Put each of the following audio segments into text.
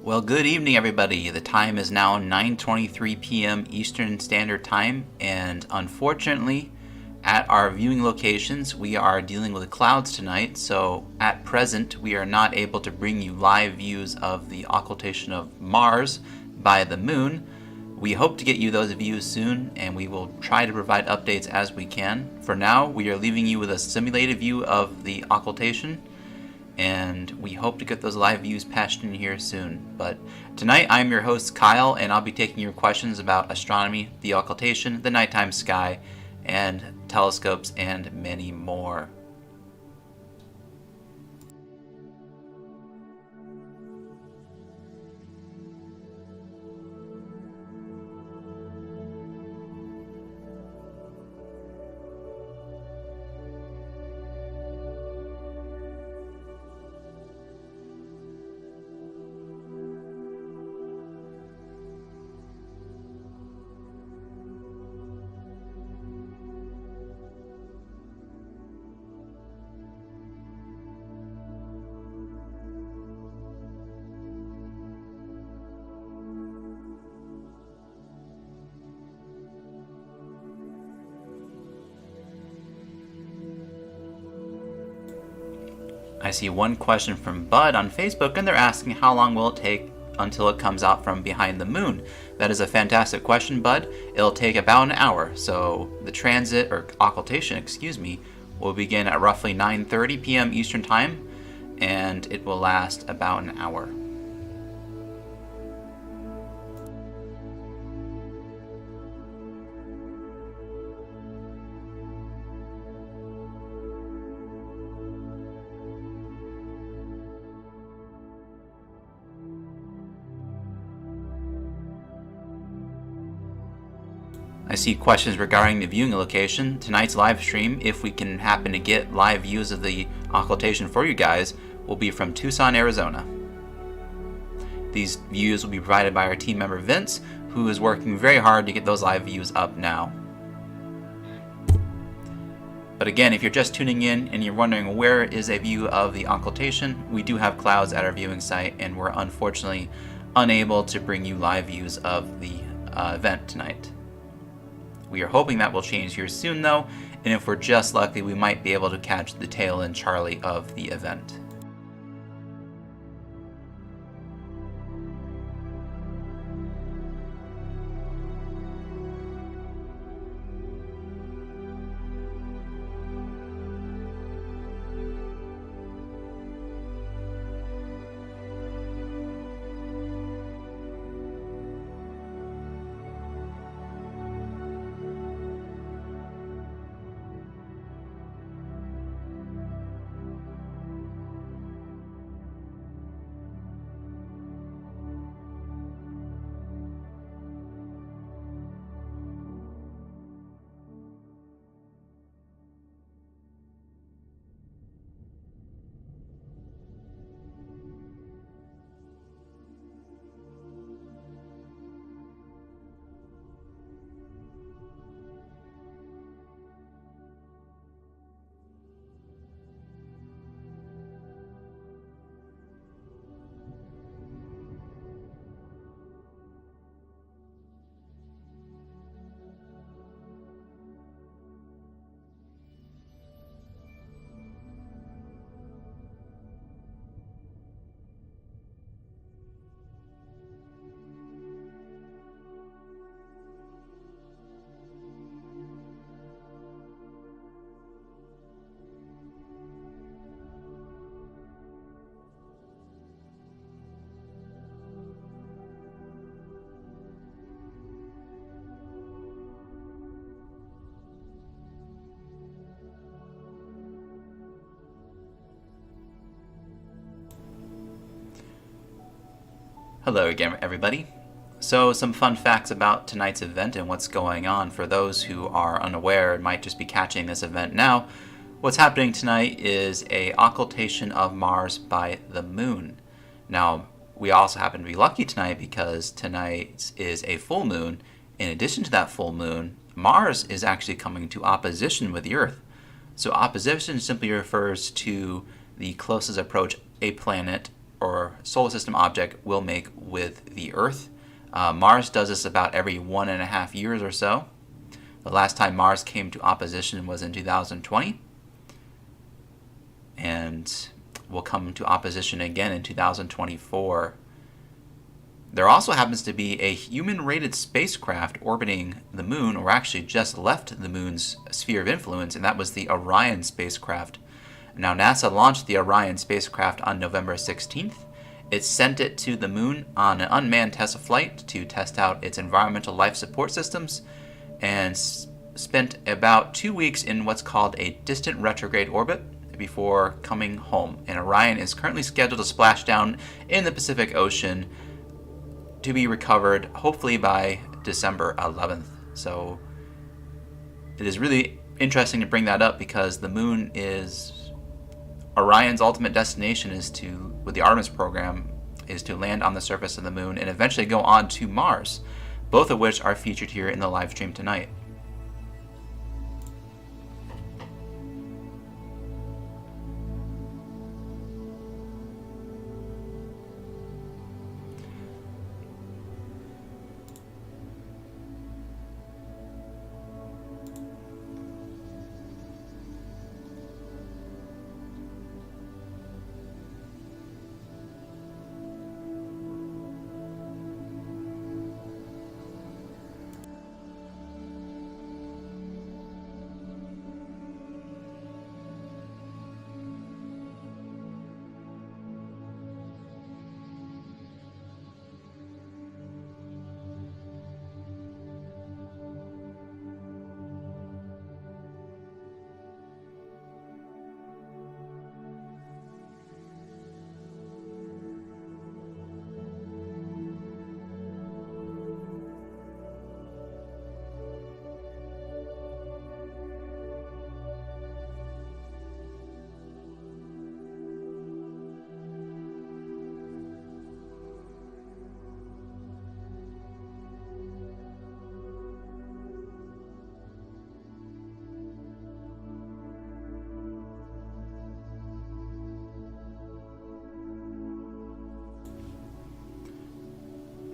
Well, good evening, everybody. The time is now 9:23 p.m. Eastern Standard Time, and unfortunately, at our viewing locations, we are dealing with clouds tonight, so at present, we are not able to bring you live views of the occultation of Mars by the moon. We hope to get you those views soon, and we will try to provide updates as we can. For now, we are leaving you with a simulated view of the occultation, and we hope to get those live views patched in here soon. But tonight, I'm your host, Kyle, and I'll be taking your questions about astronomy, the occultation, the nighttime sky, and telescopes, and many more. I see one question from Bud on Facebook, and they're asking how long will it take until it comes out from behind the moon? That is a fantastic question, Bud. It'll take about an hour. So the transit, or occultation, will begin at roughly 9:30 p.m. Eastern Time, and it will last about an hour. I see questions regarding the viewing location. Tonight's live stream, if we can happen to get live views of the occultation for you guys, will be from Tucson, Arizona. These views will be provided by our team member Vince, who is working very hard to get those live views up now. But again, if you're just tuning in and you're wondering where is a view of the occultation, we do have clouds at our viewing site, and we're unfortunately unable to bring you live views of the event tonight. We are hoping that will change here soon, though, and if we're just lucky, we might be able to catch the tail end, Charlie, of the event. Hello again, everybody. So, some fun facts about tonight's event and what's going on for those who are unaware and might just be catching this event now. What's happening tonight is a occultation of Mars by the moon. Now, we also happen to be lucky tonight because tonight is a full moon. In addition to that full moon, Mars is actually coming to opposition with the Earth. So opposition simply refers to the closest approach a planet or solar system object will make with the Earth. Mars does this about every 1.5 years or so. The last time Mars came to opposition was in 2020, and will come to opposition again in 2024. There also happens to be a human-rated spacecraft orbiting the moon, or actually just left the moon's sphere of influence, and that was the Orion spacecraft. Now, NASA launched the Orion spacecraft on November 16th. It sent it to the moon on an unmanned test flight to test out its environmental life support systems, and spent about 2 weeks in what's called a distant retrograde orbit before coming home. And Orion is currently scheduled to splash down in the Pacific Ocean to be recovered hopefully by December 11th. So it is really interesting to bring that up because the moon is Orion's ultimate destination is to, with the Artemis program, is to land on the surface of the moon and eventually go on to Mars, both of which are featured here in the live stream tonight.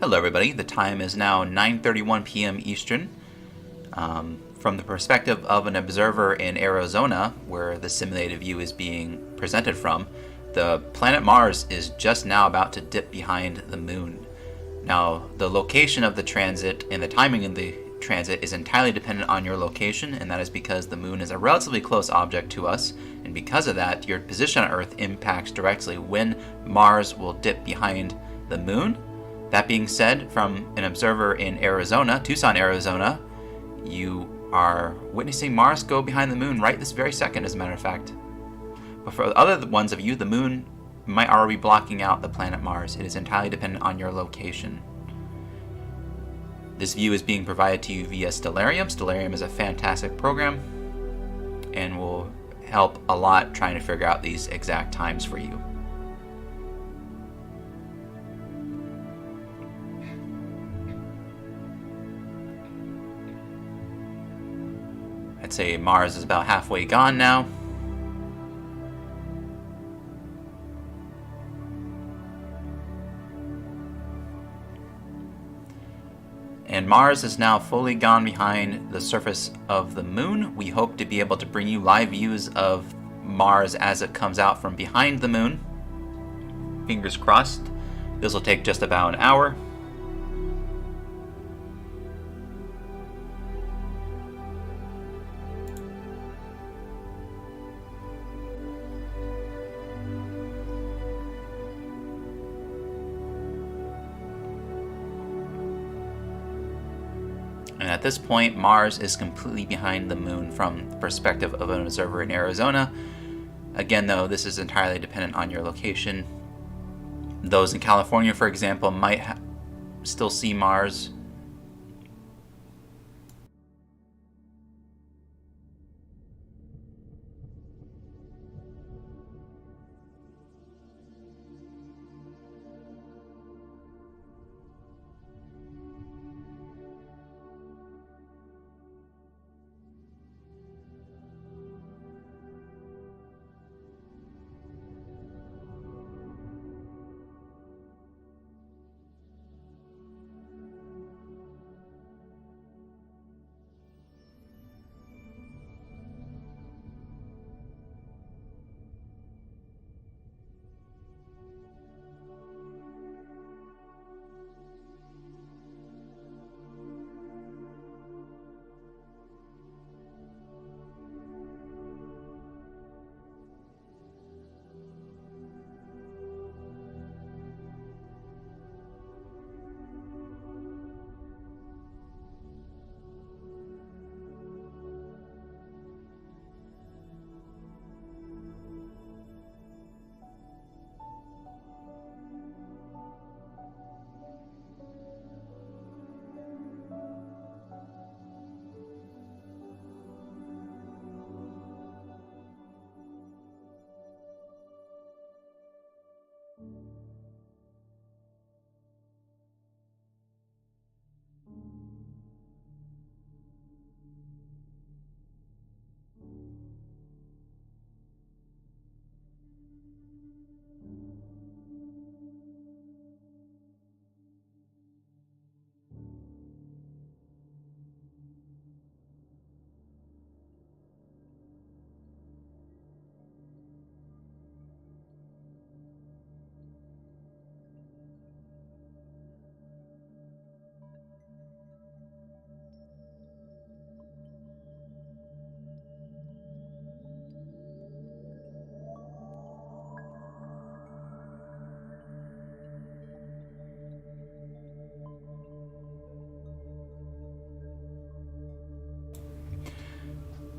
Hello everybody, the time is now 9:31 p.m. Eastern. From the perspective of an observer in Arizona, where the simulated view is being presented from, the planet Mars is just now about to dip behind the moon. Now, the location of the transit and the timing of the transit is entirely dependent on your location, and that is because the moon is a relatively close object to us, and because of that, your position on Earth impacts directly when Mars will dip behind the moon. That being said, from an observer in Arizona, Tucson, Arizona, you are witnessing Mars go behind the moon right this very second, as a matter of fact. But for the other ones of you, the moon might already be blocking out the planet Mars. It is entirely dependent on your location. This view is being provided to you via Stellarium. Stellarium is a fantastic program and will help a lot trying to figure out these exact times for you. I'd say Mars is about halfway gone now. And Mars is now fully gone behind the surface of the moon. We hope to be able to bring you live views of Mars as it comes out from behind the moon. Fingers crossed. This will take just about an hour. And at this point, Mars is completely behind the moon from the perspective of an observer in Arizona. Again, though, this is entirely dependent on your location. Those in California, for example, might still see Mars.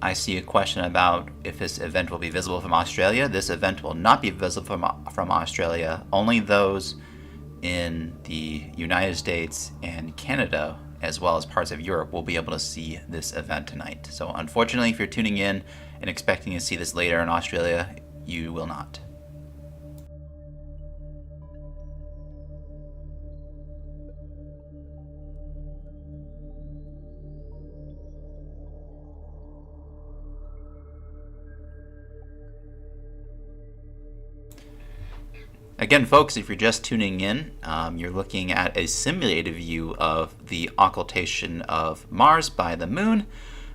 I see a question about if this event will be visible from Australia. This event will not be visible from Australia. Only those in the United States and Canada, as well as parts of Europe, will be able to see this event tonight. So unfortunately, if you're tuning in and expecting to see this later in Australia, you will not. Again, folks, if you're just tuning in, you're looking at a simulated view of the occultation of Mars by the moon.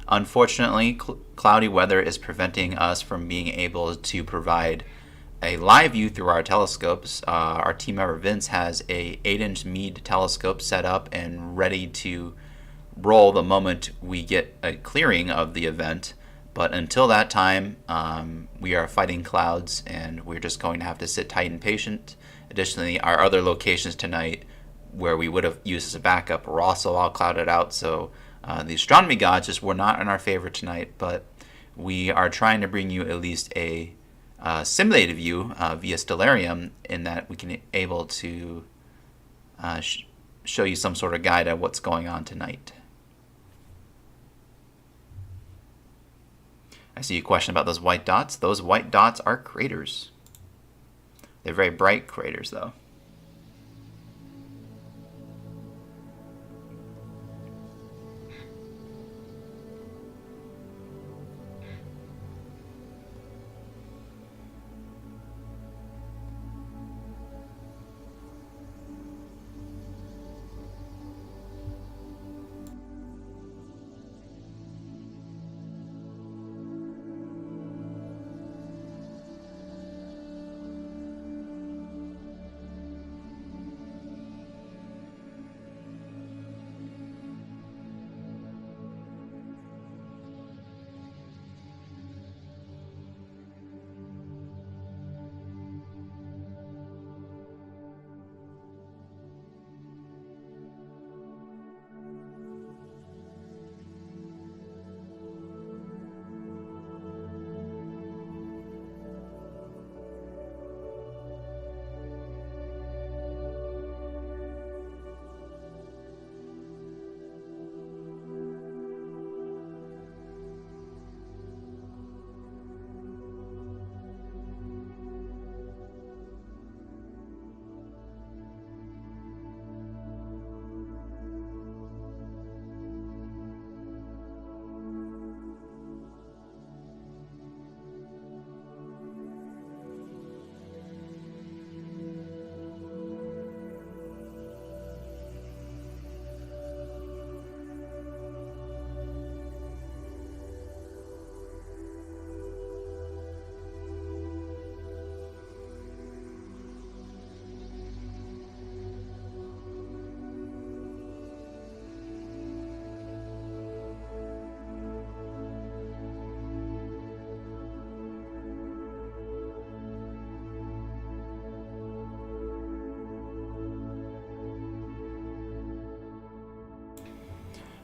Unfortunately, cloudy weather is preventing us from being able to provide a live view through our telescopes. Our team member Vince has a 8-inch Meade telescope set up and ready to roll the moment we get a clearing of the event. But until that time, we are fighting clouds, and we're just going to have to sit tight and patient. Additionally, our other locations tonight, where we would have used as a backup, were also all clouded out. So the astronomy gods just were not in our favor tonight. But we are trying to bring you at least a simulated view via Stellarium, in that we can able to show you some sort of guide of what's going on tonight. I see a question about those white dots. Those white dots are craters. They're very bright craters, though.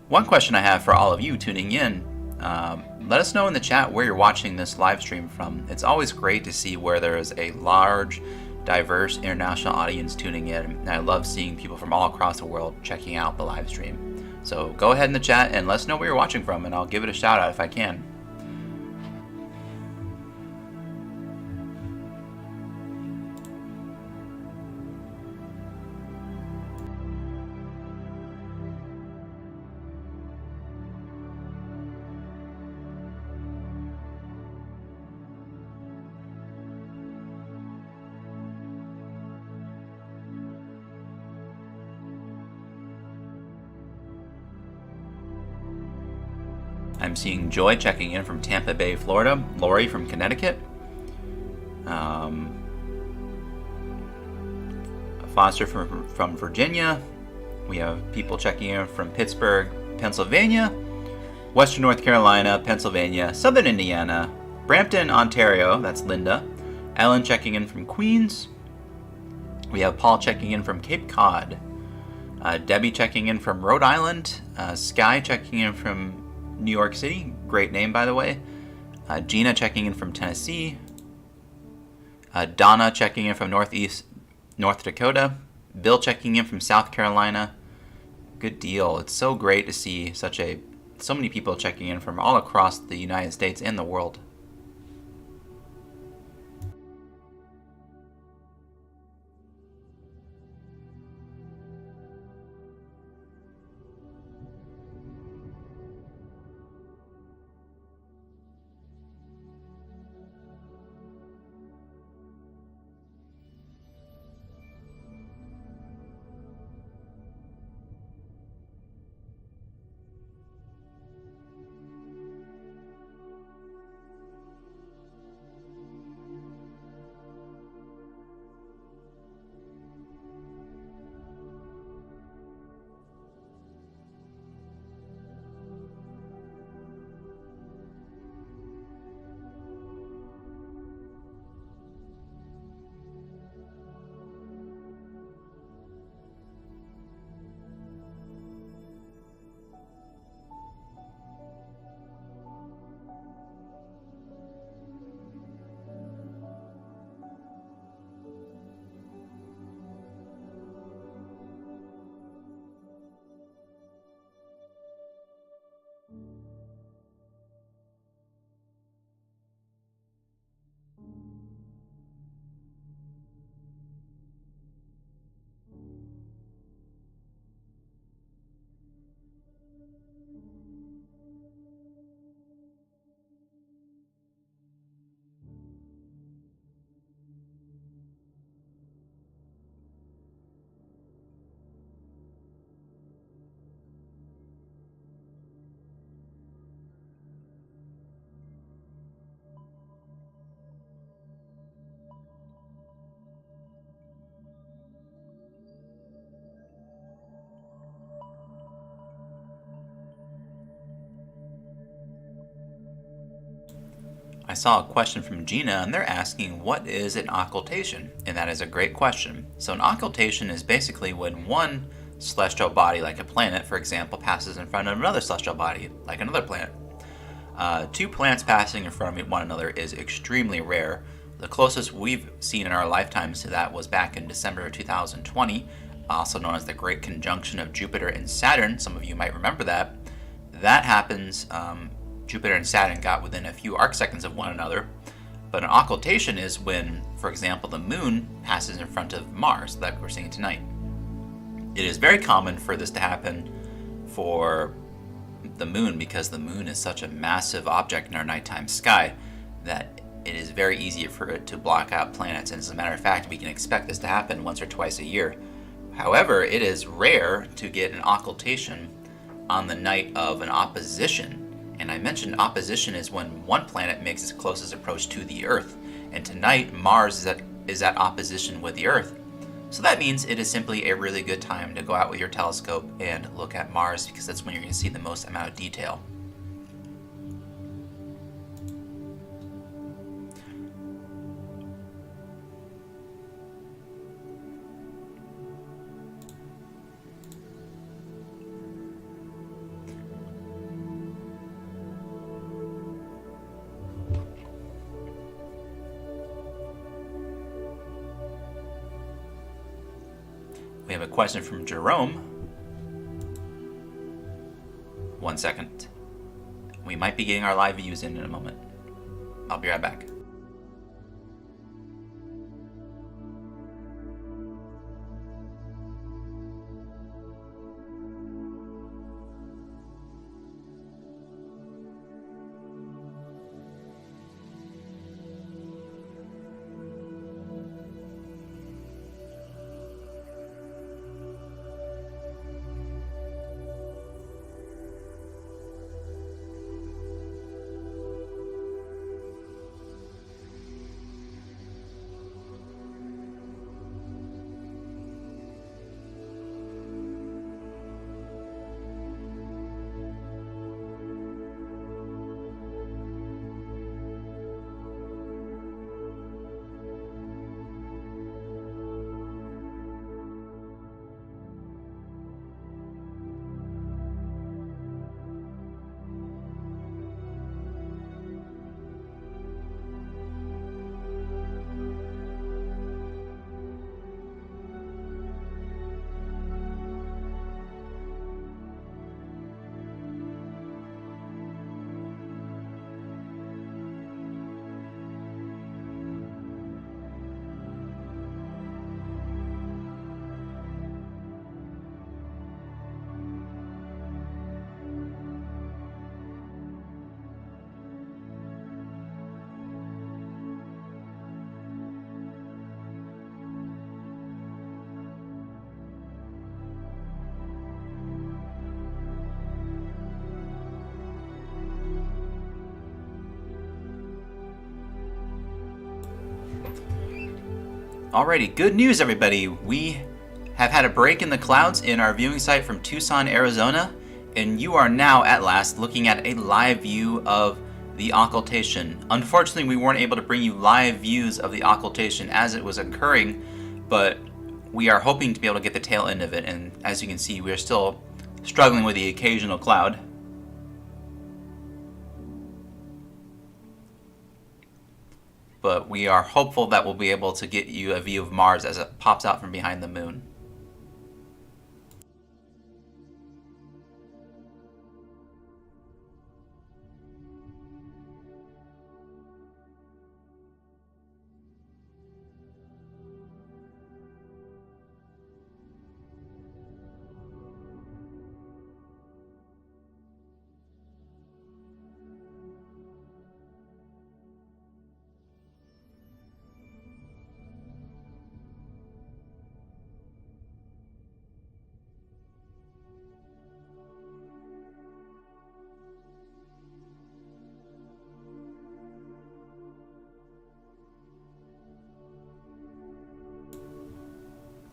One question I have for all of you tuning in, let us know in the chat where you're watching this live stream from. It's always great to see where there is a large, diverse international audience tuning in, and I love seeing people from all across the world checking out the live stream. So go ahead in the chat and let us know where you're watching from, and I'll give it a shout out if I can. I'm seeing Joy checking in from Tampa Bay, Florida. Lori from Connecticut. Foster from Virginia. We have people checking in from Pittsburgh, Pennsylvania. Western North Carolina, Pennsylvania, Southern Indiana, Brampton, Ontario. That's Linda. Ellen checking in from Queens. We have Paul checking in from Cape Cod. Debbie checking in from Rhode Island. Sky checking in from New York City. Great name, by the way. Gina checking in from Tennessee. Donna checking in from North Dakota. Bill checking in from South Carolina. Good deal. It's so great to see so many people checking in from all across the United States and the world. I saw a question from Gina, and they're asking, what is an occultation? And that is a great question. So an occultation is basically when one celestial body, like a planet, for example, passes in front of another celestial body, like another planet. Two planets passing in front of one another is extremely rare. The closest we've seen in our lifetimes to that was back in December of 2020, also known as the Great Conjunction of Jupiter and Saturn. Some of you might remember that. That happens, Jupiter and Saturn got within a few arc seconds of one another. But an occultation is when, for example, the moon passes in front of Mars, like we're seeing tonight. It is very common for this to happen for the moon because the moon is such a massive object in our nighttime sky that it is very easy for it to block out planets. And as a matter of fact, we can expect this to happen once or twice a year. However, it is rare to get an occultation on the night of an opposition. And I mentioned opposition is when one planet makes its closest approach to the Earth. And tonight, Mars is at opposition with the Earth. So that means it is simply a really good time to go out with your telescope and look at Mars, because that's when you're going to see the most amount of detail. We have a question from Jerome. 1 second. We might be getting our live views in a moment. I'll be right back. Alrighty, good news everybody. We have had a break in the clouds in our viewing site from Tucson, Arizona, and you are now at last looking at a live view of the occultation. Unfortunately, we weren't able to bring you live views of the occultation as it was occurring, but we are hoping to be able to get the tail end of it, and as you can see, we are still struggling with the occasional cloud. But we are hopeful that we'll be able to get you a view of Mars as it pops out from behind the moon.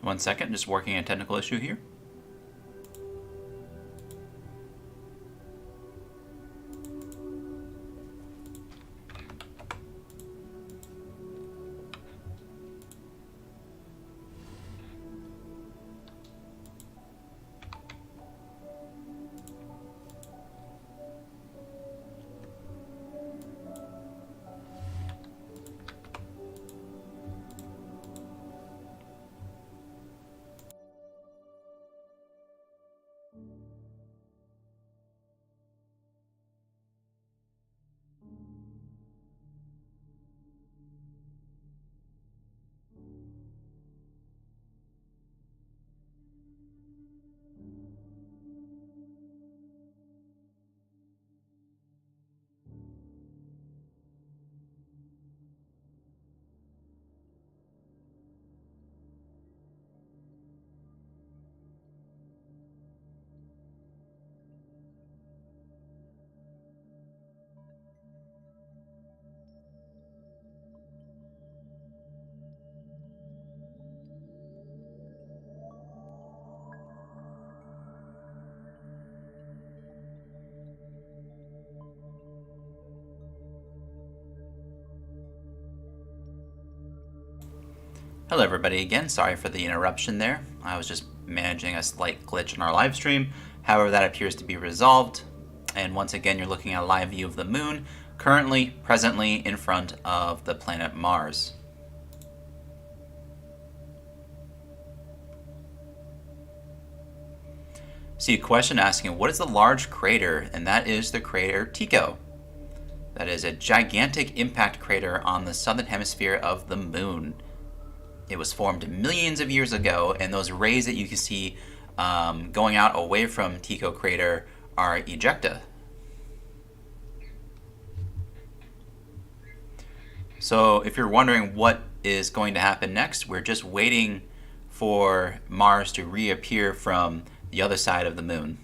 One second, just working a technical issue here. Hello everybody again, sorry for the interruption there. I was just managing a slight glitch in our live stream. However, that appears to be resolved. And once again, you're looking at a live view of the moon, presently in front of the planet Mars. See a question asking, what is the large crater? And that is the crater Tycho. That is a gigantic impact crater on the southern hemisphere of the moon. It was formed millions of years ago, and those rays that you can see going out away from Tycho crater are ejecta. So if you're wondering what is going to happen next, we're just waiting for Mars to reappear from the other side of the moon.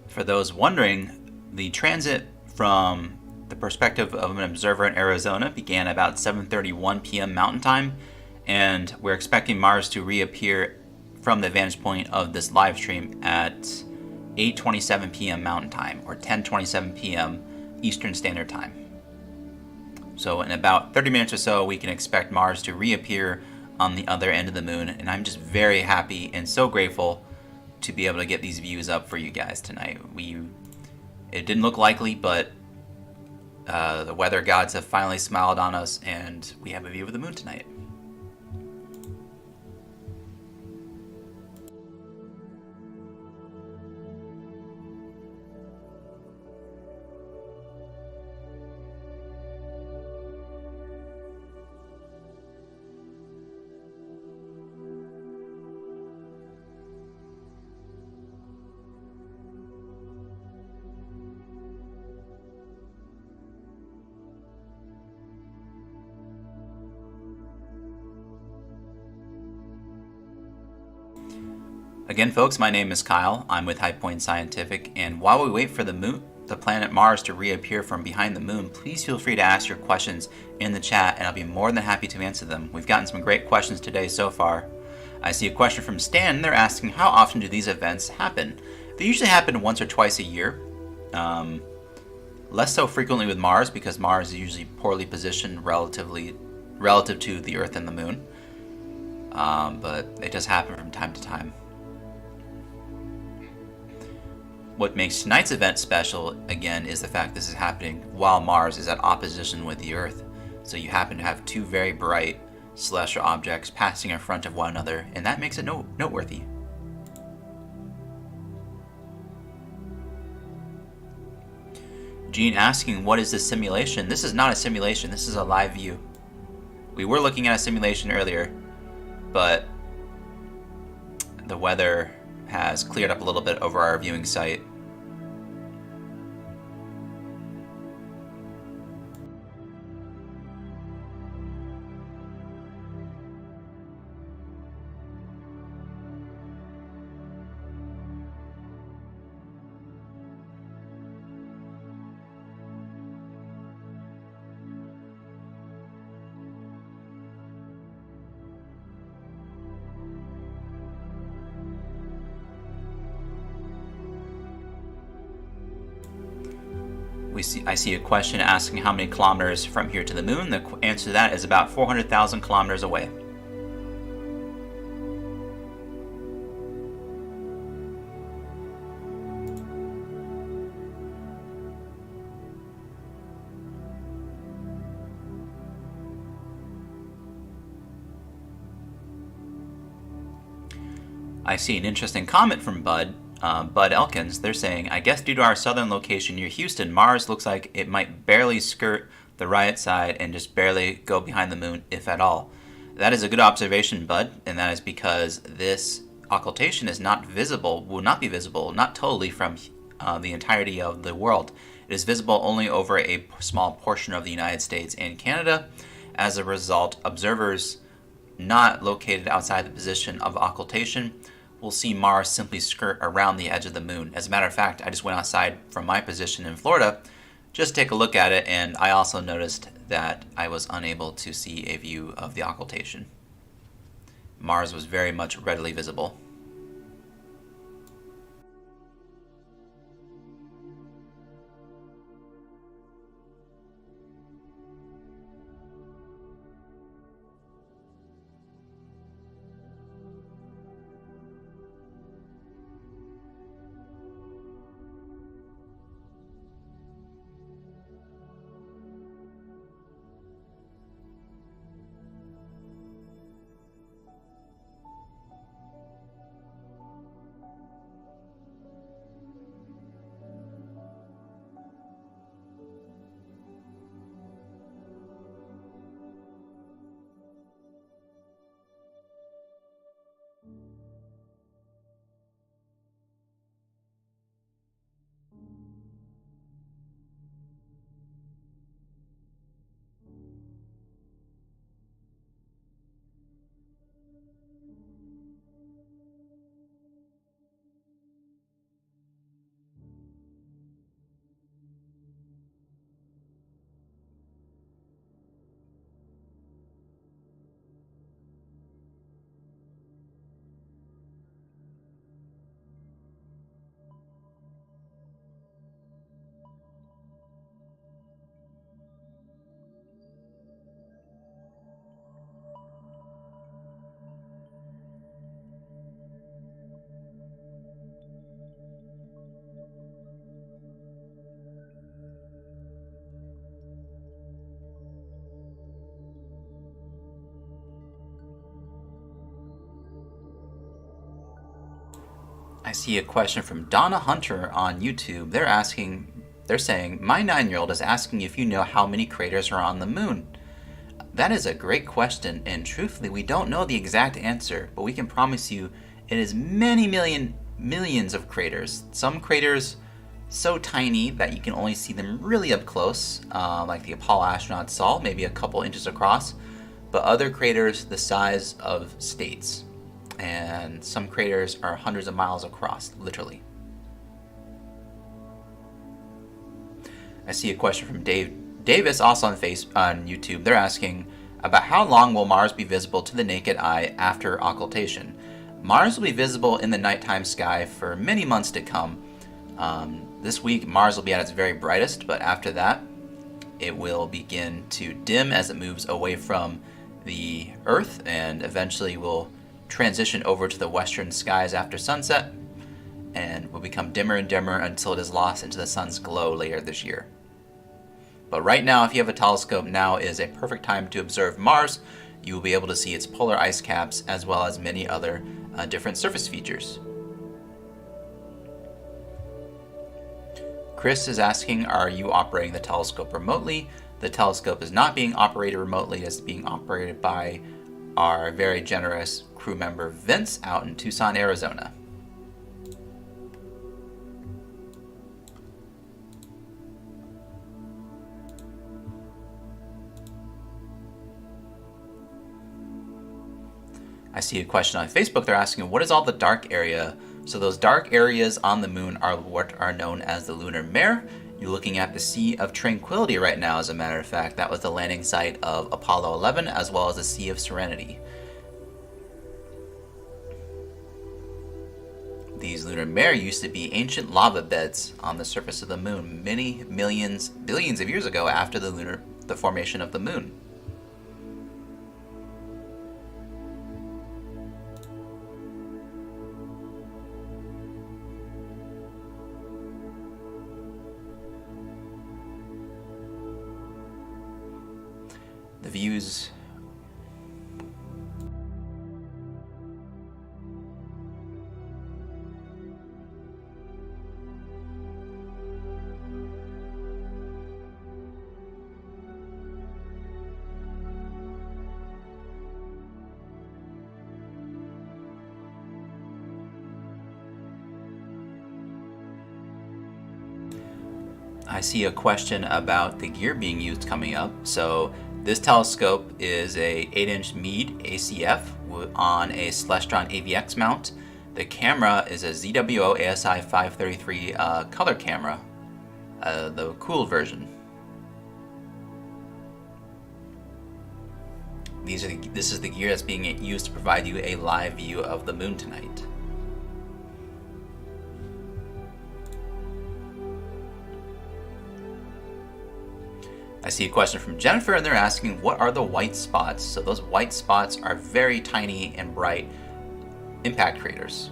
For those wondering, the transit from the perspective of an observer in Arizona began about 7:31 p.m. Mountain Time, and we're expecting Mars to reappear from the vantage point of this live stream at 8:27 p.m. Mountain Time, or 10:27 p.m. Eastern Standard Time. So in about 30 minutes or so, we can expect Mars to reappear on the other end of the moon, and I'm just very happy and so grateful to be able to get these views up for you guys tonight. It didn't look likely, but the weather gods have finally smiled on us, and we have a view of the moon tonight. Again, folks, my name is Kyle. I'm with High Point Scientific, and while we wait for the planet Mars to reappear from behind the moon, please feel free to ask your questions in the chat, and I'll be more than happy to answer them. We've gotten some great questions today so far. I see a question from Stan. They're asking, how often do these events happen? They usually happen once or twice a year. Less so frequently with Mars, because Mars is usually poorly positioned relative to the Earth and the moon. But it does happen from time to time. What makes tonight's event special, again, is the fact this is happening while Mars is at opposition with the Earth. So you happen to have two very bright celestial objects passing in front of one another, and that makes it noteworthy. Gene asking, what is this simulation? This is not a simulation, this is a live view. We were looking at a simulation earlier, but the weather has cleared up a little bit over our viewing site. I see a question asking how many kilometers from here to the moon. The answer to that is about 400,000 kilometers away. I see an interesting comment from Bud Elkins. They're saying, I guess due to our southern location near Houston, Mars looks like it might barely skirt the right side and just barely go behind the moon, if at all. That is a good observation, Bud, and that is because this occultation is not visible, will not be visible, not totally from the entirety of the world. It is visible only over a small portion of the United States and Canada. As a result, observers not located outside the position of occultation will see Mars simply skirt around the edge of the moon. As a matter of fact, I just went outside from my position in Florida just to take a look at it, and I also noticed that I was unable to see a view of the occultation. Mars was very much readily visible. see a question from Donna Hunter on YouTube. They're saying, my 9-year-old is asking if you know how many craters are on the moon. That is a great question, and truthfully, we don't know the exact answer, but we can promise you it is many millions of craters. Some craters so tiny that you can only see them really up close, like the Apollo astronauts saw, maybe a couple inches across, but other craters the size of states. And some craters are hundreds of miles across, literally. I see a question from Davis, also on YouTube. They're asking about how long will Mars be visible to the naked eye after occultation. Mars will be visible in the nighttime sky for many months to come. This week, Mars will be at its very brightest, but after that, it will begin to dim as it moves away from the Earth, and eventually will transition over to the western skies after sunset, and will become dimmer and dimmer until it is lost into the sun's glow later this year. But right now, if you have a telescope, now is a perfect time to observe Mars. You will be able to see its polar ice caps as well as many other different surface features. Chris is asking, are you operating the telescope remotely? The telescope is not being operated remotely. It's being operated by our very generous crew member Vince out in Tucson, Arizona. I see a question on Facebook. They're asking, what is all the dark area? So those dark areas on the moon are what are known as the lunar mare. You're looking at the Sea of Tranquility right now, as a matter of fact. That was the landing site of Apollo 11, as well as the Sea of Serenity. These lunar mare used to be ancient lava beds on the surface of the moon many millions, billions of years ago after the formation of the moon. The views. I see a question about the gear being used coming up. So this telescope is a 8-inch Meade ACF on a Celestron AVX mount. The camera is a ZWO ASI 533 color camera, the cooled version. This is the gear that's being used to provide you a live view of the moon tonight. I see a question from Jennifer, and they're asking, what are the white spots? So those white spots are very tiny and bright impact craters.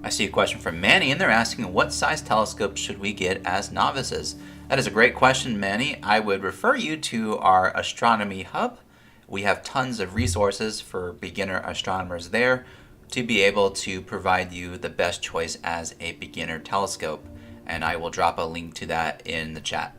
I see a question from Manny, and they're asking, what size telescope should we get as novices? That is a great question, Manny. I would refer you to our astronomy hub. We have tons of resources for beginner astronomers there to be able to provide you the best choice as a beginner telescope. And I will drop a link to that in the chat.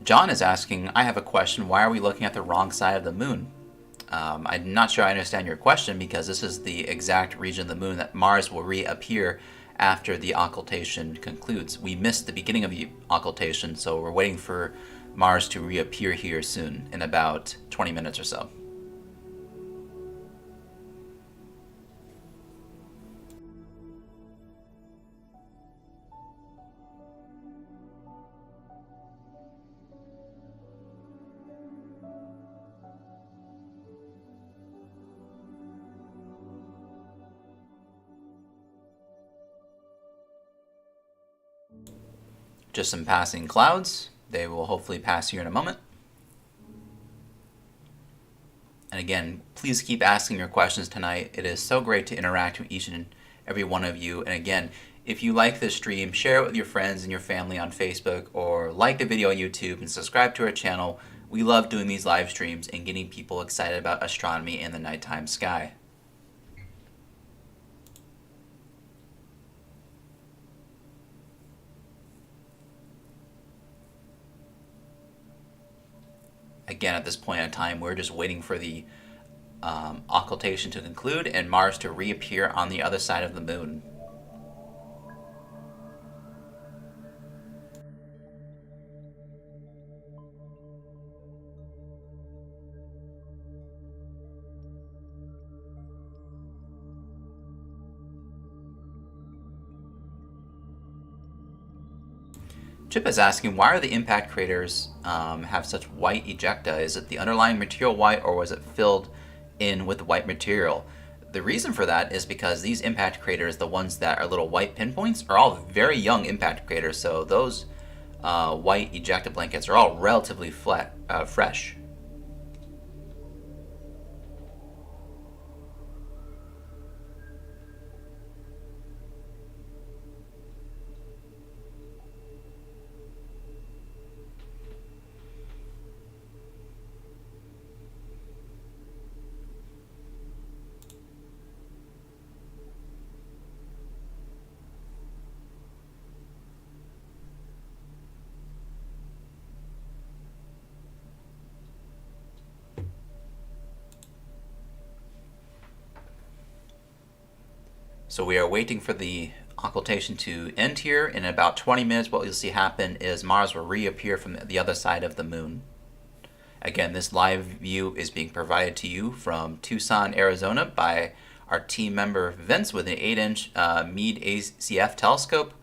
John is asking, I have a question. Why are we looking at the wrong side of the moon? I'm not sure I understand your question, because this is the exact region of the moon that Mars will reappear after the occultation concludes. We missed the beginning of the occultation, so we're waiting for Mars to reappear here soon, in about 20 minutes or so. Just some passing clouds. They will hopefully pass here in a moment. And again, please keep asking your questions tonight. It is so great to interact with each and every one of you. And again, if you like this stream, share it with your friends and your family on Facebook, or like the video on YouTube and subscribe to our channel. We love doing these live streams and getting people excited about astronomy and the nighttime sky. Again, at this point in time, we're just waiting for the occultation to conclude and Mars to reappear on the other side of the moon. Chip is asking, why are the impact craters have such white ejecta? Is it the underlying material white, or was it filled in with white material? The reason for that is because these impact craters, the ones that are little white pinpoints, are all very young impact craters, so those white ejecta blankets are all relatively fresh. So we are waiting for the occultation to end here. In about 20 minutes, what you'll see happen is Mars will reappear from the other side of the moon. Again, this live view is being provided to you from Tucson, Arizona by our team member Vince with an 8-inch Meade ACF telescope,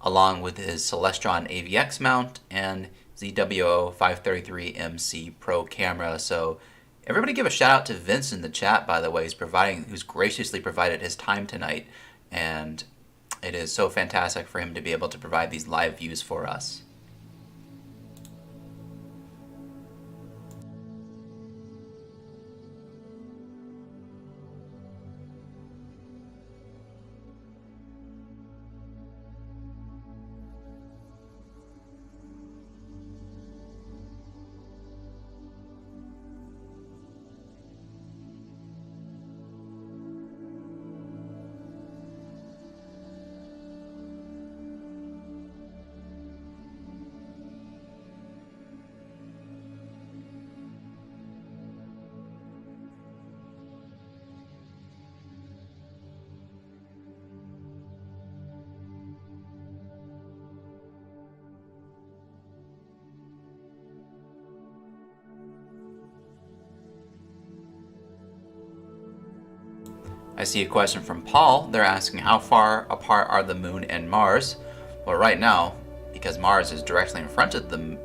along with his Celestron AVX mount and ZWO 533MC Pro camera. So everybody give a shout out to Vince in the chat, by the way, who's graciously provided his time tonight, and it is so fantastic for him to be able to provide these live views for us. I see a question from Paul. They're asking, how far apart are the moon and Mars? Well, right now, because Mars is directly in front of the,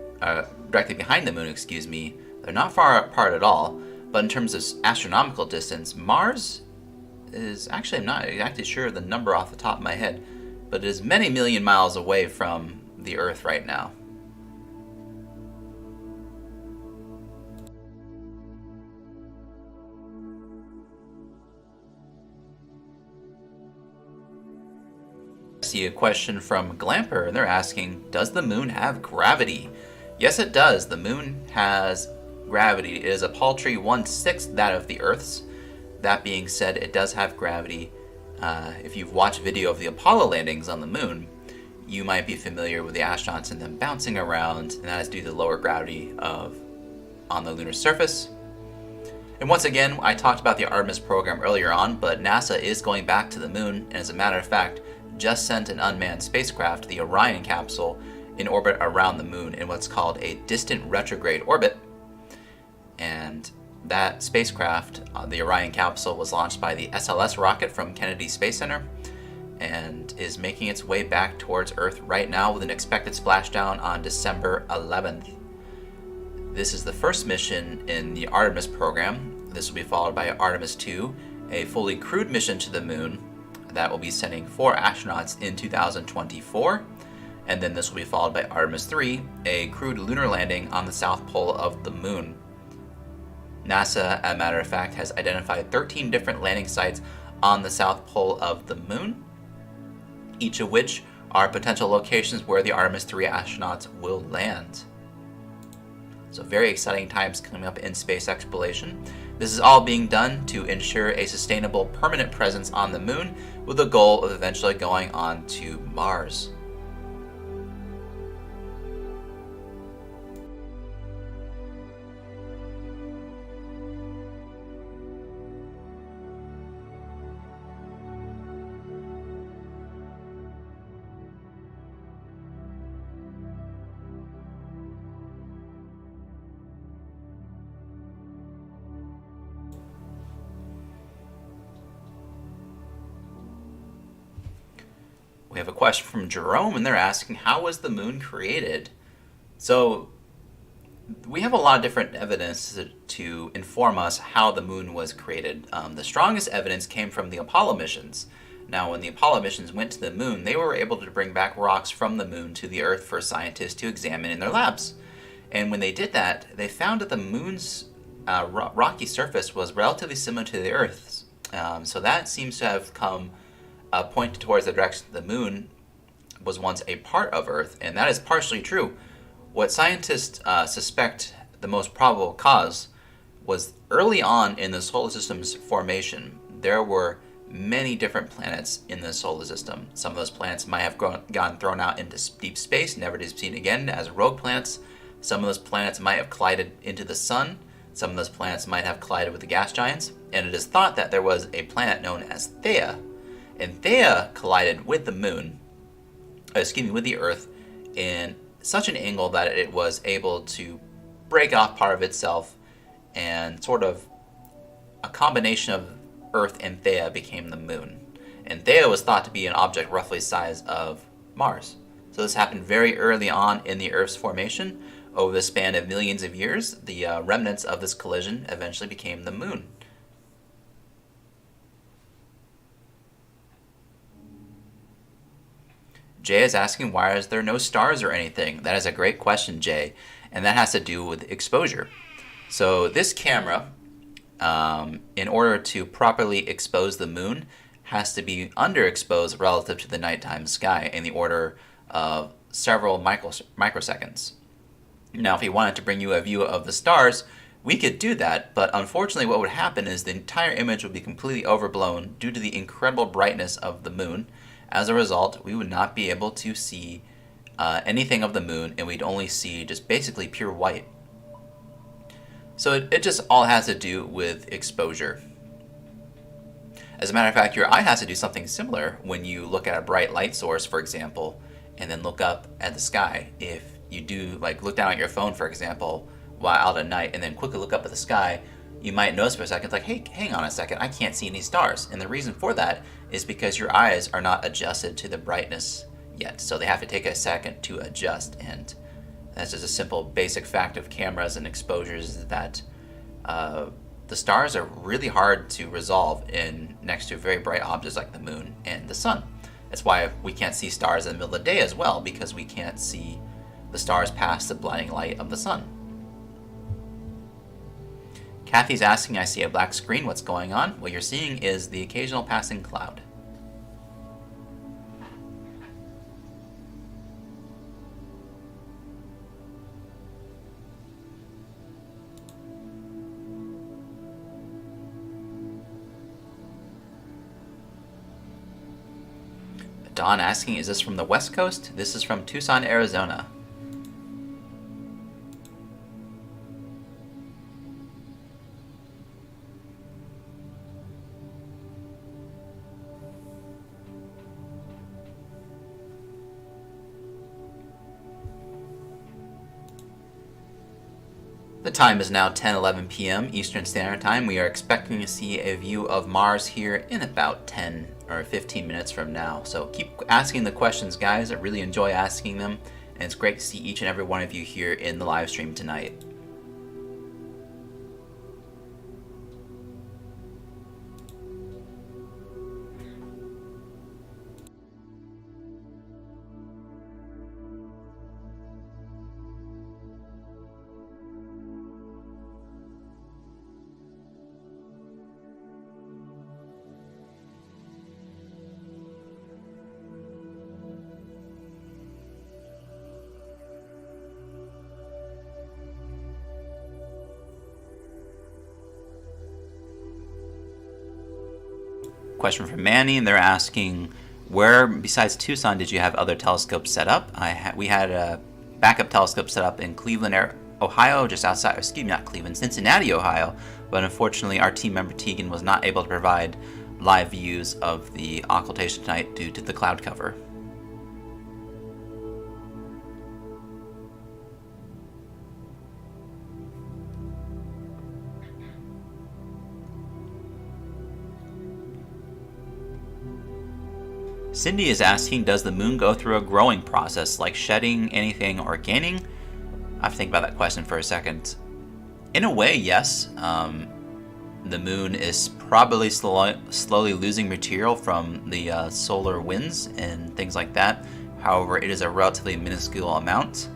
directly behind the moon, excuse me, they're not far apart at all. But in terms of astronomical distance, Mars is actually, I'm not exactly sure the number off the top of my head, but it is many million miles away from the Earth right now. I see a question from Glamper, and they're asking, does the moon have gravity? Yes, it does. The moon has gravity. It is a paltry 1/6 that of the Earth's. That being said, it does have gravity. If you've watched video of the Apollo landings on the moon, you might be familiar with the astronauts and them bouncing around, and that is due to the lower gravity on the lunar surface. And once again, I talked about the Artemis program earlier on, but NASA is going back to the moon, and as a matter of fact, just sent an unmanned spacecraft, the Orion capsule, in orbit around the moon in what's called a distant retrograde orbit. And that spacecraft, the Orion capsule, was launched by the SLS rocket from Kennedy Space Center and is making its way back towards Earth right now with an expected splashdown on December 11th. This is the first mission in the Artemis program. This will be followed by Artemis 2, a fully crewed mission to the moon that will be sending 4 astronauts in 2024. And then this will be followed by Artemis 3, a crewed lunar landing on the south pole of the moon. NASA, as a matter of fact, has identified 13 different landing sites on the south pole of the moon, each of which are potential locations where the Artemis 3 astronauts will land. So very exciting times coming up in space exploration. This is all being done to ensure a sustainable permanent presence on the moon with the goal of eventually going on to Mars. We have a question from Jerome, and they're asking, how was the moon created? So we have a lot of different evidence to inform us how the moon was created. The strongest evidence came from the Apollo missions. Now, when the Apollo missions went to the moon, they were able to bring back rocks from the moon to the Earth for scientists to examine in their labs. And when they did that, they found that the moon's rocky surface was relatively similar to the Earth's. So that seems to have pointed towards the direction that the moon was once a part of Earth, and that is partially true. What scientists suspect the most probable cause was early on in the solar system's formation, there were many different planets in the solar system. Some of those planets might have gotten thrown out into deep space, never to be seen again as rogue planets. Some of those planets might have collided into the sun. Some of those planets might have collided with the gas giants. And it is thought that there was a planet known as Theia. And Theia collided with the moon, with the Earth, in such an angle that it was able to break off part of itself, and sort of a combination of Earth and Theia became the moon. And Theia was thought to be an object roughly the size of Mars. So this happened very early on in the Earth's formation. Over the span of millions of years, the remnants of this collision eventually became the moon. Jay is asking, why is there no stars or anything? That is a great question, Jay, and that has to do with exposure. So this camera, in order to properly expose the moon, has to be underexposed relative to the nighttime sky in the order of several microseconds. Now, if we wanted to bring you a view of the stars, we could do that, but unfortunately what would happen is the entire image would be completely overblown due to the incredible brightness of the moon. As a result, we would not be able to see anything of the moon, and we'd only see just basically pure white. So it just all has to do with exposure. As a matter of fact, your eye has to do something similar when you look at a bright light source, for example, and then look up at the sky. If you do, like, look down at your phone, for example, while out at night, and then quickly look up at the sky, you might notice for a second, like, hey, hang on a second, I can't see any stars. And the reason for that is because your eyes are not adjusted to the brightness yet. So they have to take a second to adjust. And that's just a simple basic fact of cameras and exposures, is that the stars are really hard to resolve next to very bright objects like the moon and the sun. That's why we can't see stars in the middle of the day as well, because we can't see the stars past the blinding light of the sun. Kathy's asking, I see a black screen, what's going on? What you're seeing is the occasional passing cloud. Don asking, is this from the West Coast? This is from Tucson, Arizona. The time is now 10:11 p.m. Eastern Standard Time. We are expecting to see a view of Mars here in about 10 or 15 minutes from now. So keep asking the questions, guys. I really enjoy asking them, and it's great to see each and every one of you here in the live stream tonight. Question from Manny, and they're asking, where besides Tucson did you have other telescopes set up? We had a backup telescope set up in Cleveland, Ohio, just outside, excuse me, not Cleveland, Cincinnati, Ohio, but unfortunately our team member Tegan was not able to provide live views of the occultation tonight due to the cloud cover. Cindy is asking, does the moon go through a growing process, like shedding anything or gaining? I have to think about that question for a second. In a way, yes. The moon is probably slowly losing material from the solar winds and things like that. However, it is a relatively minuscule amount.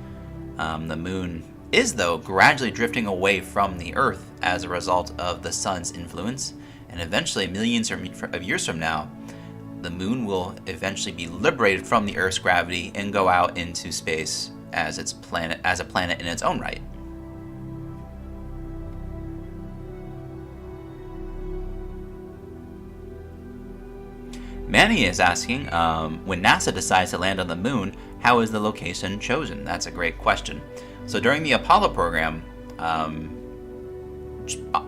The moon is, though, gradually drifting away from the Earth as a result of the sun's influence, and eventually, millions of years from now, the moon will eventually be liberated from the Earth's gravity and go out into space as a planet in its own right. Manny is asking, when NASA decides to land on the moon, how is the location chosen? That's a great question. So during the Apollo program,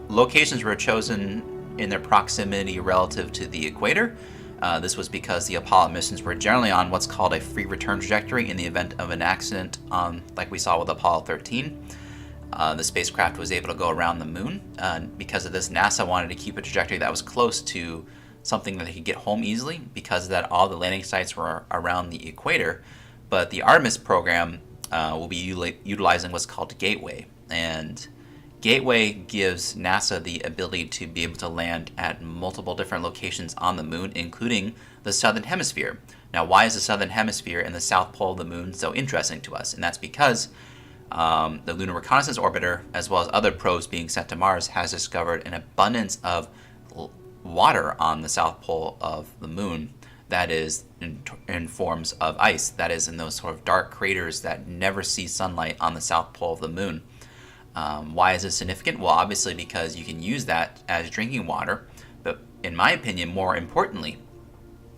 locations were chosen in their proximity relative to the equator. This was because the Apollo missions were generally on what's called a free return trajectory in the event of an accident, like we saw with Apollo 13. The spacecraft was able to go around the moon. Because of this, NASA wanted to keep a trajectory that was close to something that they could get home easily. Because of that, all the landing sites were around the equator. But the Artemis program will be utilizing what's called Gateway. And Gateway gives NASA the ability to be able to land at multiple different locations on the moon, including the southern hemisphere. Now, why is the southern hemisphere and the south pole of the moon so interesting to us? And that's because the Lunar Reconnaissance Orbiter, as well as other probes being sent to Mars, has discovered an abundance of water on the south pole of the moon that is in forms of ice, that is in those sort of dark craters that never see sunlight on the south pole of the moon. Why is this significant? Well, obviously because you can use that as drinking water, but in my opinion, more importantly,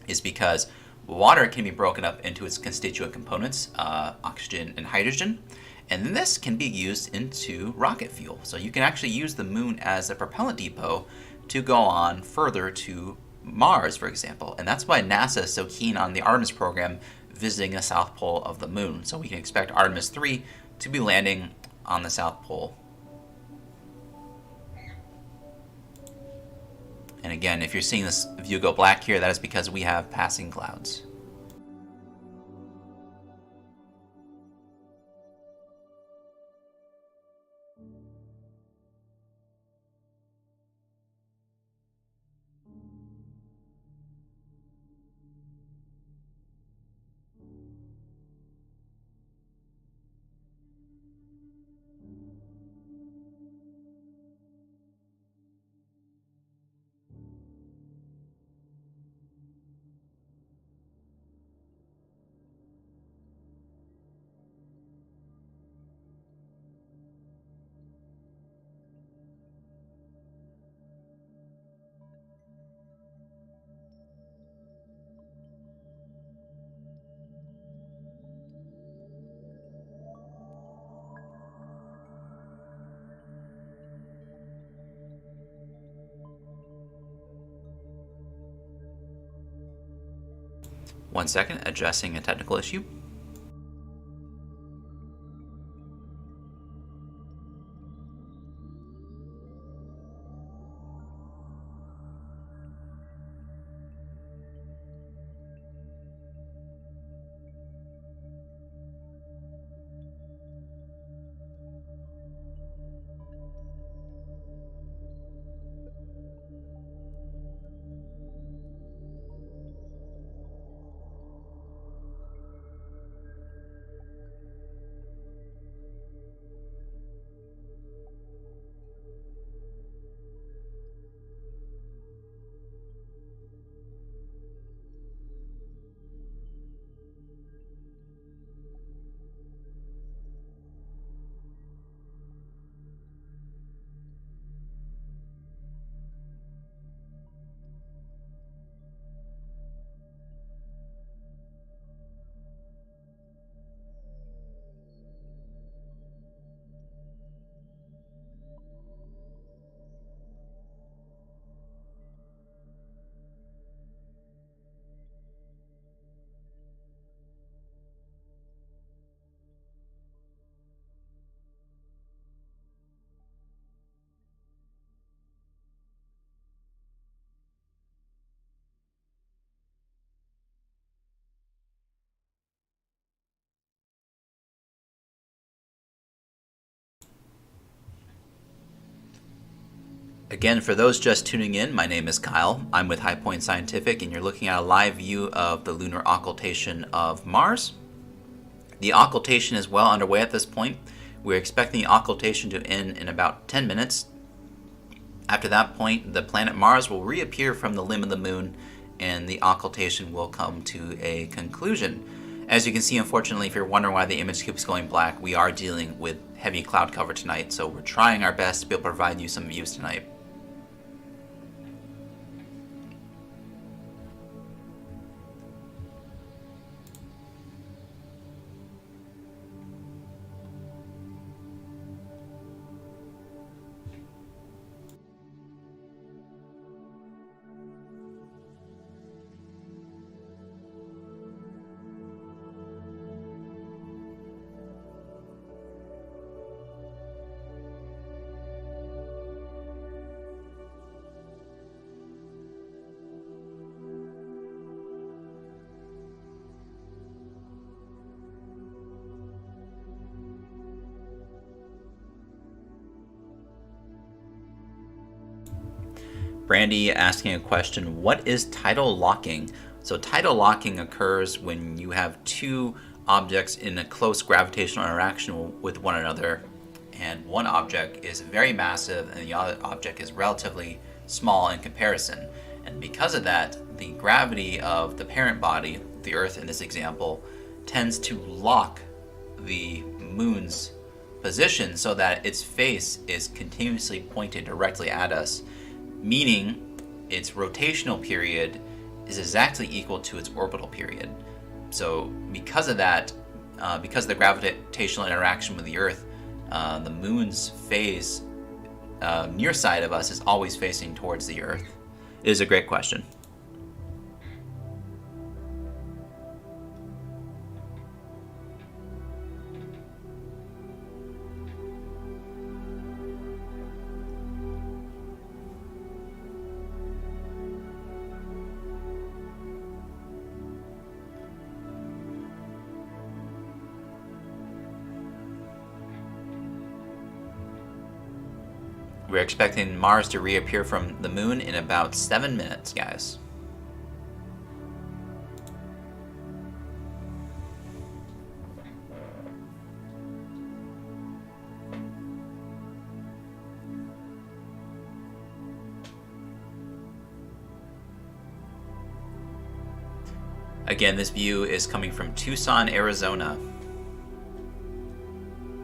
is because water can be broken up into its constituent components, oxygen and hydrogen, and then this can be used into rocket fuel. So you can actually use the moon as a propellant depot to go on further to Mars, for example. And that's why NASA is so keen on the Artemis program visiting the south pole of the moon. So we can expect Artemis 3 to be landing on the south pole. And again, if you're seeing this view go black here, that is because we have passing clouds. One second, addressing a technical issue. Again, for those just tuning in, my name is Kyle. I'm with High Point Scientific, and you're looking at a live view of the Lunar Occultation of Mars. The occultation is well underway at this point. We're expecting the occultation to end in about 10 minutes. After that point, the planet Mars will reappear from the limb of the moon, and the occultation will come to a conclusion. As you can see, unfortunately, if you're wondering why the image keeps going black, we are dealing with heavy cloud cover tonight, so we're trying our best to be able to provide you some views tonight. Brandy asking a question, what is tidal locking? So tidal locking occurs when you have two objects in a close gravitational interaction with one another, and one object is very massive and the other object is relatively small in comparison. And because of that, the gravity of the parent body, the Earth in this example, tends to lock the moon's position so that its face is continuously pointed directly at us, meaning its rotational period is exactly equal to its orbital period. So because of that, because of the gravitational interaction with the Earth, the moon's phase near side of us is always facing towards the Earth. It is a great question. We're expecting Mars to reappear from the moon in about 7 minutes, guys. Again, this view is coming from Tucson, Arizona.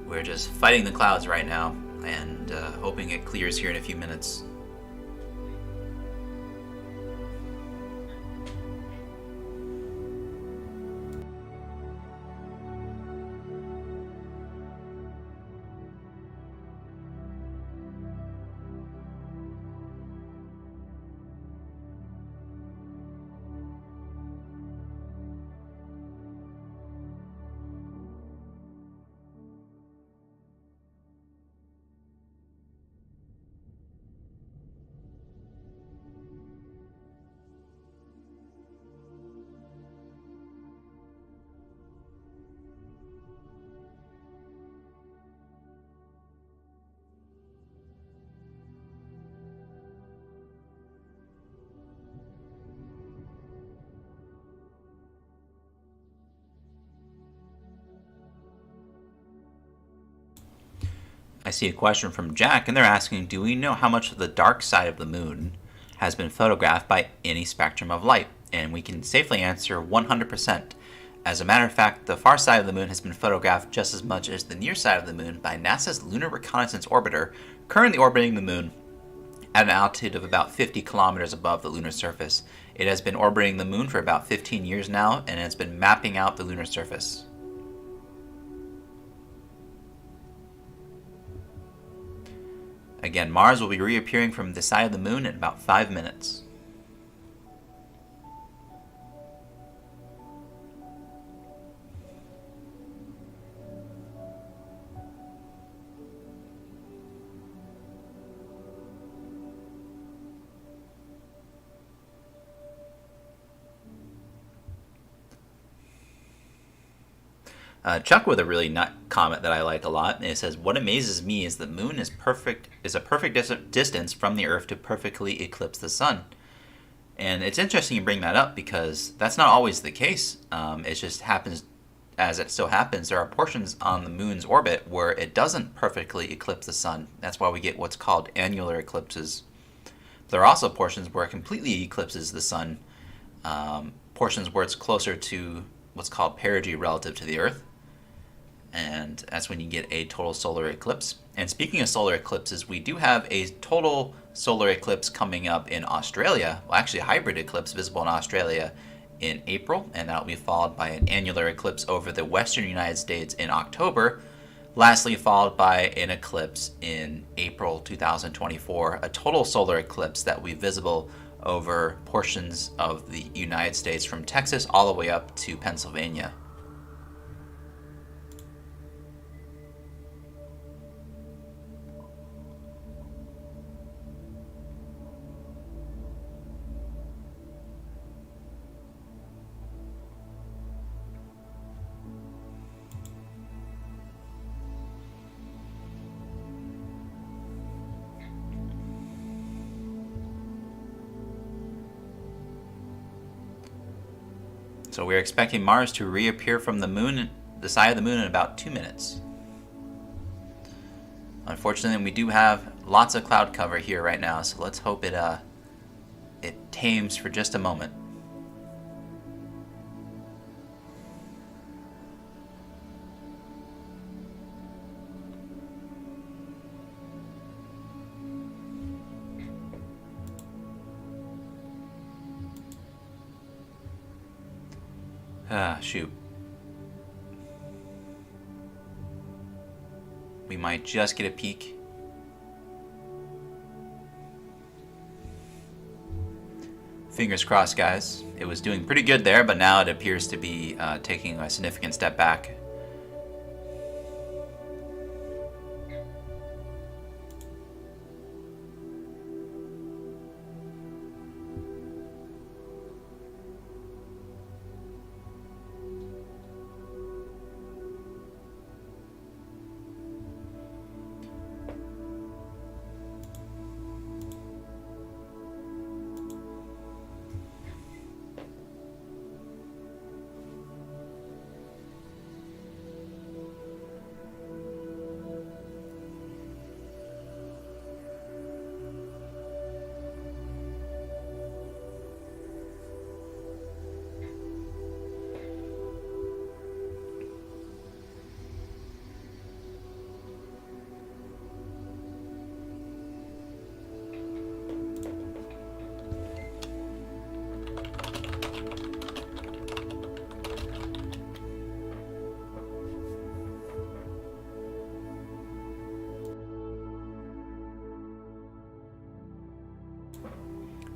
We're just fighting the clouds right now and hoping it clears here in a few minutes. I see a question from Jack, and they're asking, do we know how much of the dark side of the moon has been photographed by any spectrum of light? And we can safely answer 100%. As a matter of fact, the far side of the moon has been photographed just as much as the near side of the moon by NASA's Lunar Reconnaissance Orbiter, currently orbiting the moon at an altitude of about 50 kilometers above the lunar surface. It has been orbiting the moon for about 15 years now, and it's been mapping out the lunar surface. Again, Mars will be reappearing from the side of the moon in about 5 minutes. Chuck with a really comment that I like a lot. And it says, "What amazes me is the moon is a perfect distance from the Earth to perfectly eclipse the sun." And it's interesting you bring that up because that's not always the case. It just happens, as it so happens, there are portions on the moon's orbit where it doesn't perfectly eclipse the sun. That's why we get what's called annular eclipses. There are also portions where it completely eclipses the sun, portions where it's closer to what's called perigee relative to the Earth. And that's when you get a total solar eclipse. And speaking of solar eclipses, we do have a total solar eclipse coming up in Australia. Well, actually a hybrid eclipse visible in Australia in April, and that'll be followed by an annular eclipse over the western United States in October. Lastly, followed by an eclipse in April 2024, a total solar eclipse that will be visible over portions of the United States from Texas all the way up to Pennsylvania. So we're expecting Mars to reappear from the side of the moon in about 2 minutes. Unfortunately, we do have lots of cloud cover here right now, so let's hope it tames for just a moment. Shoot. We might just get a peek. Fingers crossed, guys. It was doing pretty good there, but now it appears to be taking a significant step back.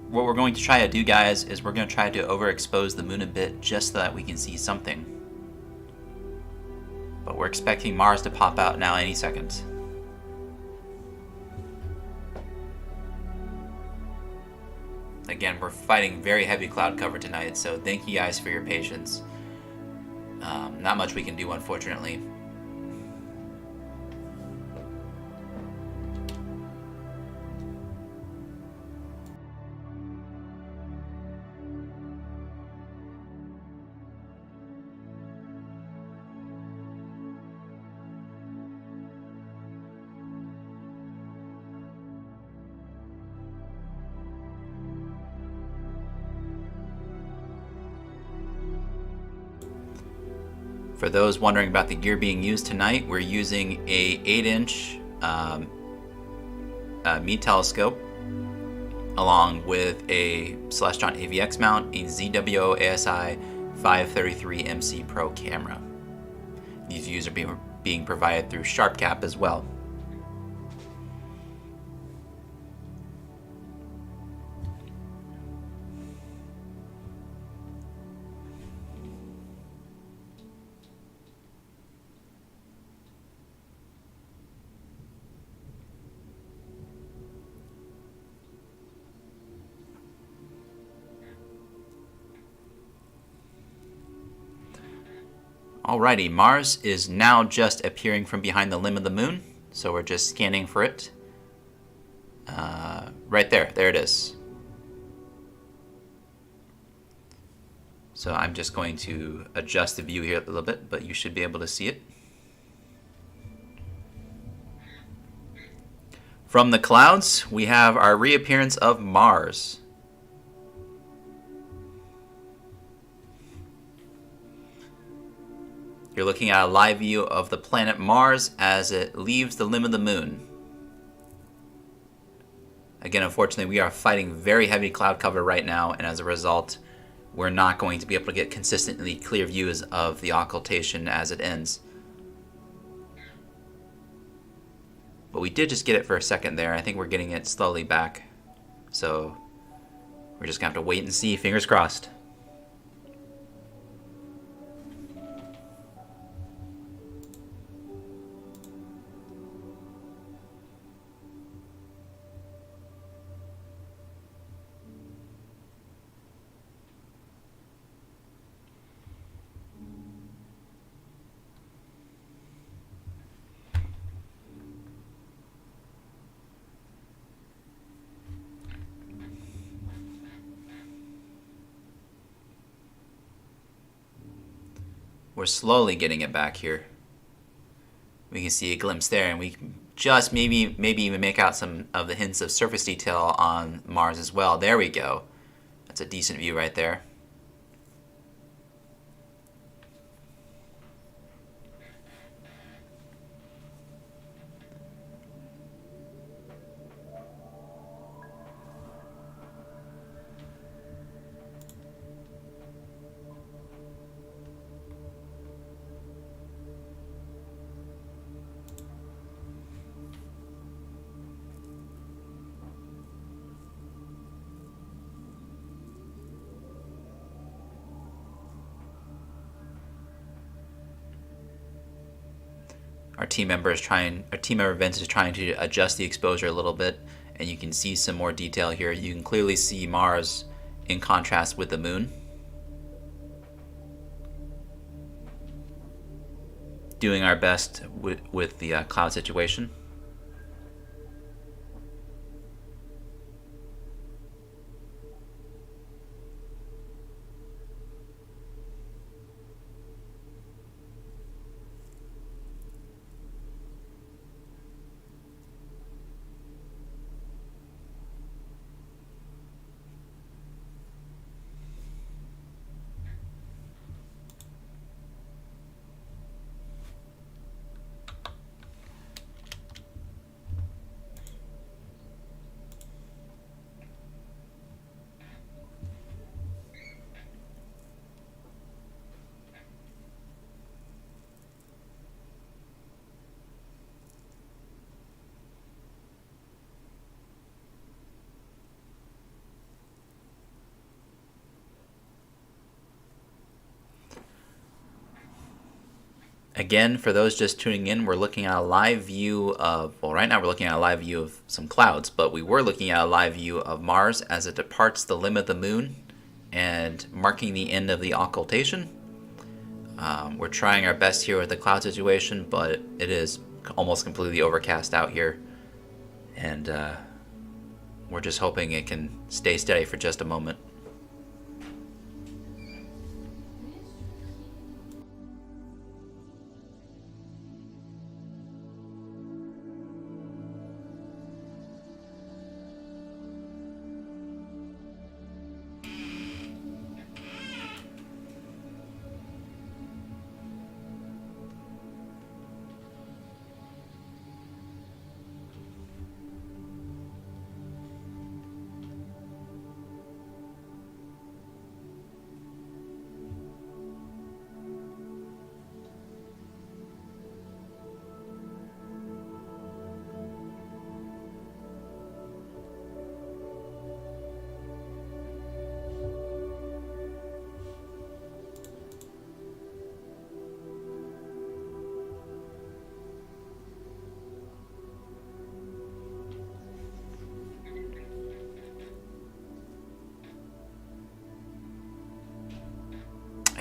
What we're going to try to do, guys, is we're going to try to overexpose the moon a bit just so that we can see something. But we're expecting Mars to pop out now any second. Again, we're fighting very heavy cloud cover tonight, so thank you guys for your patience. Not much we can do, unfortunately. For those wondering about the gear being used tonight, we're using a 8-inch Meade telescope along with a Celestron AVX mount, a ZWO ASI 533 MC Pro camera. These views are being provided through SharpCap as well. Alrighty, Mars is now just appearing from behind the limb of the moon, so we're just scanning for it. Right there, there it is. So I'm just going to adjust the view here a little bit, but you should be able to see it. From the clouds, we have our reappearance of Mars. You're looking at a live view of the planet Mars as it leaves the limb of the moon. Again, unfortunately, we are fighting very heavy cloud cover right now, and as a result, we're not going to be able to get consistently clear views of the occultation as it ends. But we did just get it for a second there. I think we're getting it slowly back. So we're just going to have to wait and see, fingers crossed. We're slowly getting it back here. We can see a glimpse there, and we can just maybe even make out some of the hints of surface detail on Mars as well. There we go. That's a decent view right there. Our team member Vince is trying to adjust the exposure a little bit, and you can see some more detail here. You can clearly see Mars in contrast with the moon. Doing our best with the cloud situation. Again, for those just tuning in, we're looking at a live view of, well, right now we're looking at a live view of some clouds, but we were looking at a live view of Mars as it departs the limb of the moon and marking the end of the occultation. We're trying our best here with the cloud situation, but it is almost completely overcast out here, and we're just hoping it can stay steady for just a moment.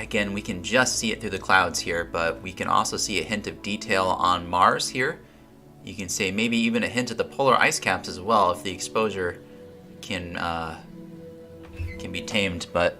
Again, we can just see it through the clouds here, but we can also see a hint of detail on Mars here. You can say maybe even a hint of the polar ice caps as well if the exposure can be tamed, but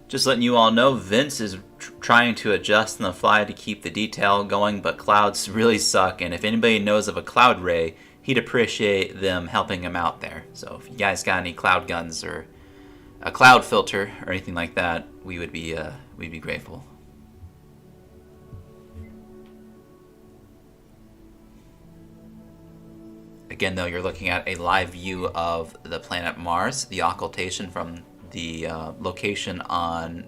just letting you all know, Vince is trying to adjust on the fly to keep the detail going, but clouds really suck, and if anybody knows of a cloud ray, he'd appreciate them helping him out there. So if you guys got any cloud guns or a cloud filter or anything like that, we'd be grateful. Again, though, you're looking at a live view of the planet Mars. The occultation from the location on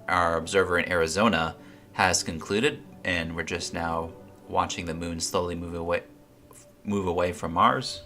our observer in Arizona has concluded, and we're just now watching the moon slowly move away from Mars.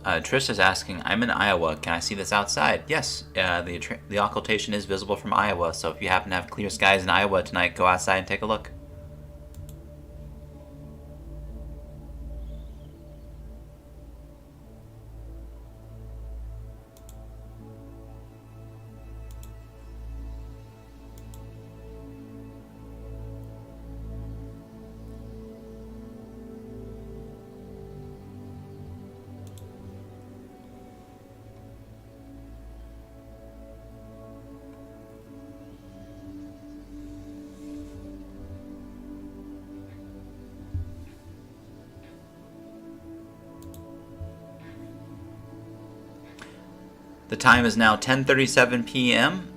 Trish is asking, I'm in Iowa. Can I see this outside? Yes, the occultation is visible from Iowa, so if you happen to have clear skies in Iowa tonight, go outside and take a look. The time is now 10:37 p.m.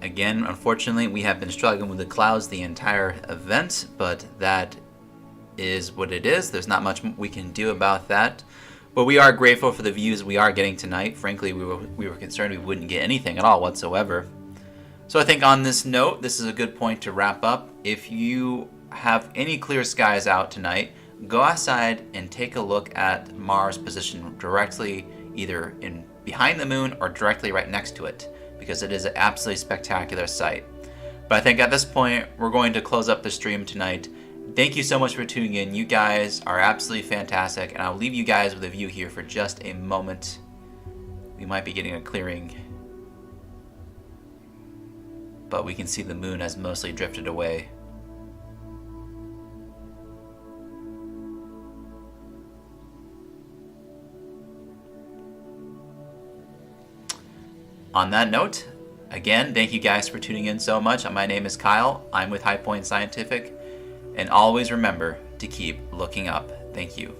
Again, unfortunately, we have been struggling with the clouds the entire event, but that is what it is. There's not much we can do about that. But we are grateful for the views we are getting tonight. Frankly, we were concerned we wouldn't get anything at all whatsoever. So I think on this note, this is a good point to wrap up. If you have any clear skies out tonight, go outside and take a look at Mars' position directly either behind the moon or directly right next to it, because it is an absolutely spectacular sight. But I think at this point, we're going to close up the stream tonight. Thank you so much for tuning in. You guys are absolutely fantastic, and I'll leave you guys with a view here for just a moment. We might be getting a clearing, but we can see the moon has mostly drifted away. On that note, again, thank you guys for tuning in so much. My name is Kyle. I'm with High Point Scientific. And always remember to keep looking up. Thank you.